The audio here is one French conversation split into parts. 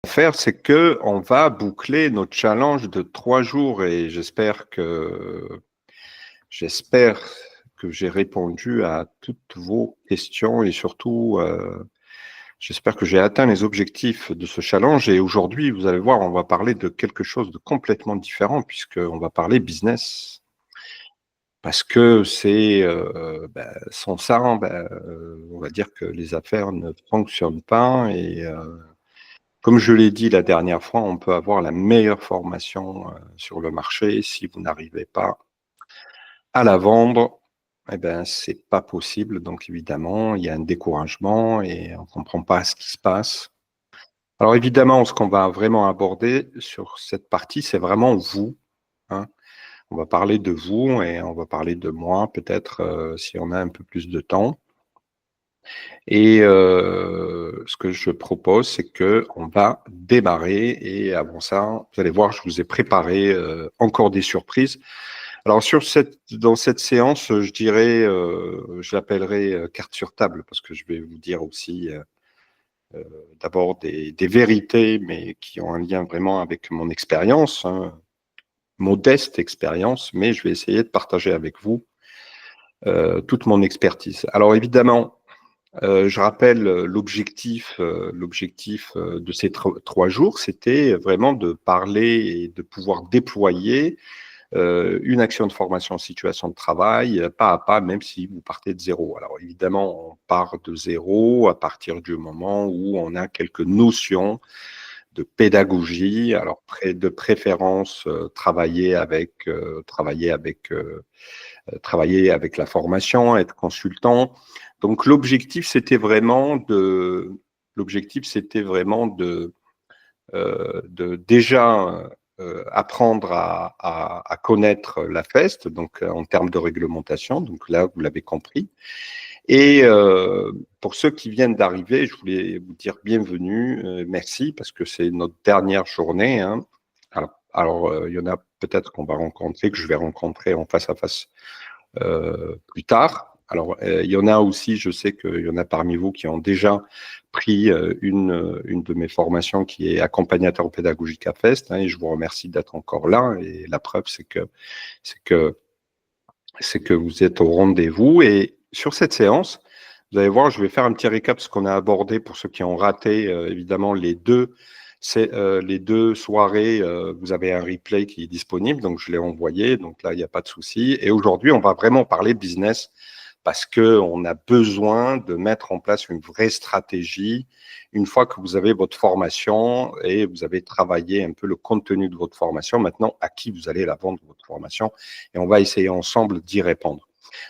Faire, c'est que on va boucler notre challenge de 3 jours et j'espère que j'ai répondu à toutes vos questions et surtout, j'espère que j'ai atteint les objectifs de ce challenge. Et aujourd'hui, vous allez voir, on va parler de quelque chose de complètement différent puisqu'on va parler business. Parce que sans ça, on va dire que les affaires ne fonctionnent pas et comme je l'ai dit la dernière fois, on peut avoir la meilleure formation sur le marché. Si vous n'arrivez pas à la vendre, eh ben, c'est pas possible. Donc, évidemment, il y a un découragement et on ne comprend pas ce qui se passe. Alors, évidemment, ce qu'on va vraiment aborder sur cette partie, c'est vraiment vous, hein. On va parler de vous et on va parler de moi, peut-être, si on a un peu plus de temps. Et ce que je propose, c'est qu'on va démarrer. Et avant ça, vous allez voir, je vous ai préparé encore des surprises. Alors dans cette séance, je dirais, je l'appellerai carte sur table parce que je vais vous dire aussi d'abord des vérités, mais qui ont un lien vraiment avec mon expérience, hein, modeste expérience, mais je vais essayer de partager avec vous toute mon expertise. Alors évidemment, je rappelle l'objectif de ces 3 jours, c'était vraiment de parler et de pouvoir déployer une action de formation en situation de travail, pas à pas, même si vous partez de zéro. Alors évidemment, on part de zéro à partir du moment où on a quelques notions de pédagogie. Alors de préférence, travailler avec la formation, être consultant. Donc l'objectif, c'était vraiment de déjà apprendre à connaître la FEST, donc en termes de réglementation. Donc là, vous l'avez compris. Et pour ceux qui viennent d'arriver, je voulais vous dire bienvenue, merci, parce que c'est notre dernière journée, hein. Alors, il y en a peut-être qu'on va rencontrer, que je vais rencontrer en face à face plus tard. Alors, il y en a aussi, je sais qu'il y en a parmi vous qui ont déjà pris une de mes formations qui est accompagnateur pédagogique à FEST, hein, et je vous remercie d'être encore là. Et la preuve, c'est que, c'est que vous êtes au rendez-vous. Et sur cette séance, vous allez voir, je vais faire un petit récap de ce qu'on a abordé pour ceux qui ont raté, évidemment, les deux soirées. Vous avez un replay qui est disponible, donc je l'ai envoyé, donc là, il n'y a pas de souci. Et aujourd'hui, on va vraiment parler business parce qu'on a besoin de mettre en place une vraie stratégie une fois que vous avez votre formation et vous avez travaillé un peu le contenu de votre formation. Maintenant, à qui vous allez la vendre, votre formation, et on va essayer ensemble d'y répondre.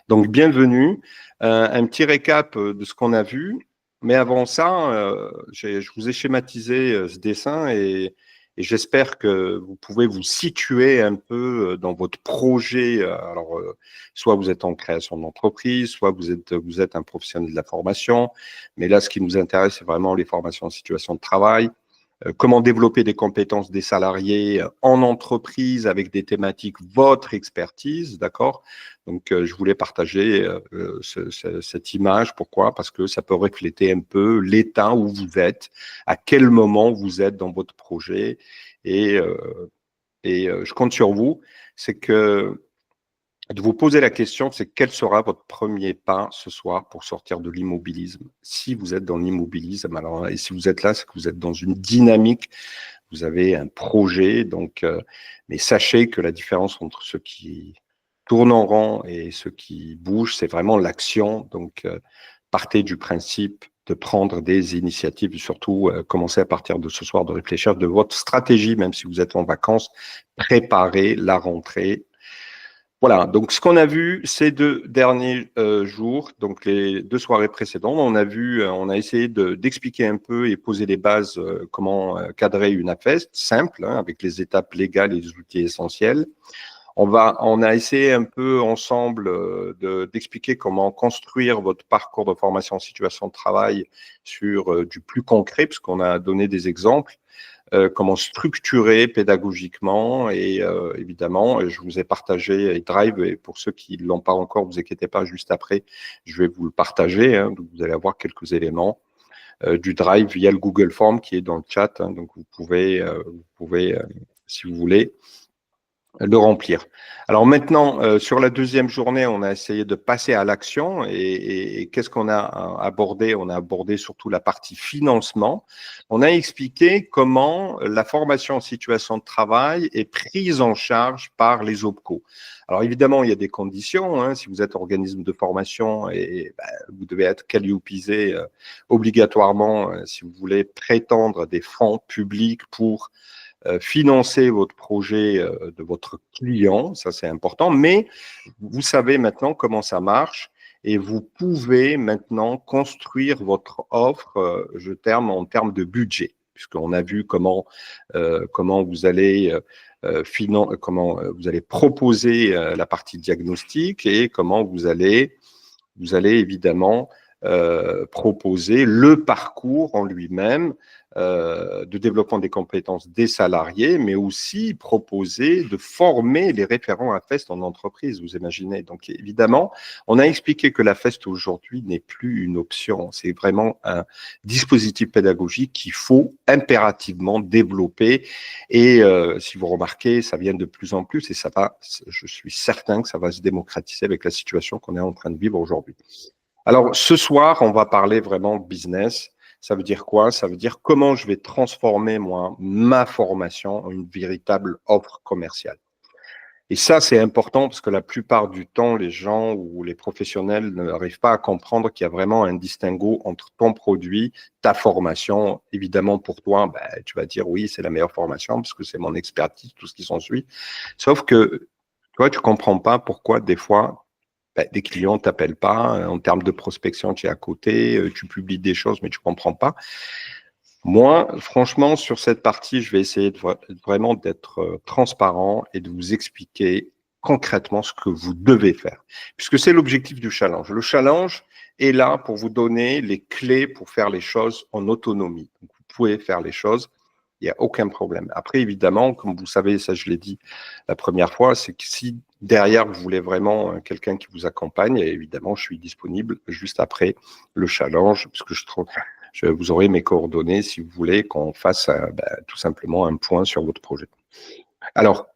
Donc, bienvenue. Un petit récap de ce qu'on a vu. Mais avant ça, je vous ai schématisé ce dessin et j'espère que vous pouvez vous situer un peu dans votre projet. Alors, soit vous êtes en création d'entreprise, soit vous êtes un professionnel de la formation. Mais là, ce qui nous intéresse, c'est vraiment les formations en situation de travail. Comment développer des compétences des salariés en entreprise avec des thématiques, votre expertise, d'accord? Donc, je voulais partager cette image. Pourquoi? Parce que ça peut refléter un peu l'état où vous êtes, à quel moment vous êtes dans votre projet. Et, je compte sur vous. C'est que de vous poser la question, c'est quel sera votre premier pas ce soir pour sortir de l'immobilisme? Si vous êtes dans l'immobilisme, alors, et si vous êtes là, c'est que vous êtes dans une dynamique, vous avez un projet, donc, mais sachez que la différence entre ceux qui tournent en rond et ceux qui bougent, c'est vraiment l'action. Donc, partez du principe de prendre des initiatives, surtout commencez à partir de ce soir de réfléchir de votre stratégie, même si vous êtes en vacances, préparez la rentrée. Voilà, donc ce qu'on a vu ces 2 derniers jours, donc les 2 soirées précédentes, on a essayé d'expliquer un peu et poser les bases, comment cadrer une AFEST simple, hein, avec les étapes légales et les outils essentiels. On a essayé un peu ensemble d'expliquer comment construire votre parcours de formation en situation de travail sur du plus concret, puisqu'on a donné des exemples. Comment structurer pédagogiquement et évidemment, je vous ai partagé Drive et pour ceux qui ne l'ont pas encore, vous inquiétez pas, juste après, je vais vous le partager, hein, donc vous allez avoir quelques éléments. du Drive via le Google Form qui est dans le chat. Hein, donc, vous pouvez, si vous voulez, le remplir. Alors maintenant, sur la deuxième journée, on a essayé de passer à l'action et qu'est-ce qu'on a abordé? On a abordé surtout la partie financement. On a expliqué comment la formation en situation de travail est prise en charge par les OPCO. Alors évidemment, il y a des conditions. Hein, si vous êtes organisme de formation et vous devez être Calliopisé obligatoirement si vous voulez prétendre à des fonds publics pour financer votre projet de votre client, ça c'est important, mais vous savez maintenant comment ça marche et vous pouvez maintenant construire votre offre, en termes de budget, puisqu'on a vu comment vous allez comment vous allez proposer la partie diagnostic et comment vous allez évidemment proposer le parcours en lui-même de développement des compétences des salariés, mais aussi proposer de former les référents à FEST en entreprise, vous imaginez. Donc évidemment, on a expliqué que la FEST aujourd'hui n'est plus une option, c'est vraiment un dispositif pédagogique qu'il faut impérativement développer et si vous remarquez, ça vient de plus en plus et ça va, je suis certain que ça va se démocratiser avec la situation qu'on est en train de vivre aujourd'hui. Alors ce soir, on va parler vraiment business. Ça veut dire quoi? Ça veut dire comment je vais transformer, moi, ma formation en une véritable offre commerciale. Et ça, c'est important parce que la plupart du temps, les gens ou les professionnels n'arrivent pas à comprendre qu'il y a vraiment un distinguo entre ton produit, ta formation. Évidemment, pour toi, tu vas dire oui, c'est la meilleure formation parce que c'est mon expertise, tout ce qui s'ensuit. Sauf que toi, tu comprends pas pourquoi des fois, des clients ne t'appellent pas, en termes de prospection, tu es à côté, tu publies des choses, mais tu ne comprends pas. Moi, franchement, sur cette partie, je vais essayer vraiment d'être transparent et de vous expliquer concrètement ce que vous devez faire, puisque c'est l'objectif du challenge. Le challenge est là pour vous donner les clés pour faire les choses en autonomie. Donc, vous pouvez faire les choses, il n'y a aucun problème. Après, évidemment, comme vous savez, ça je l'ai dit la première fois, c'est que si derrière vous voulez vraiment quelqu'un qui vous accompagne, et évidemment, je suis disponible juste après le challenge, puisque vous aurez mes coordonnées si vous voulez qu'on fasse tout simplement un point sur votre projet. Alors,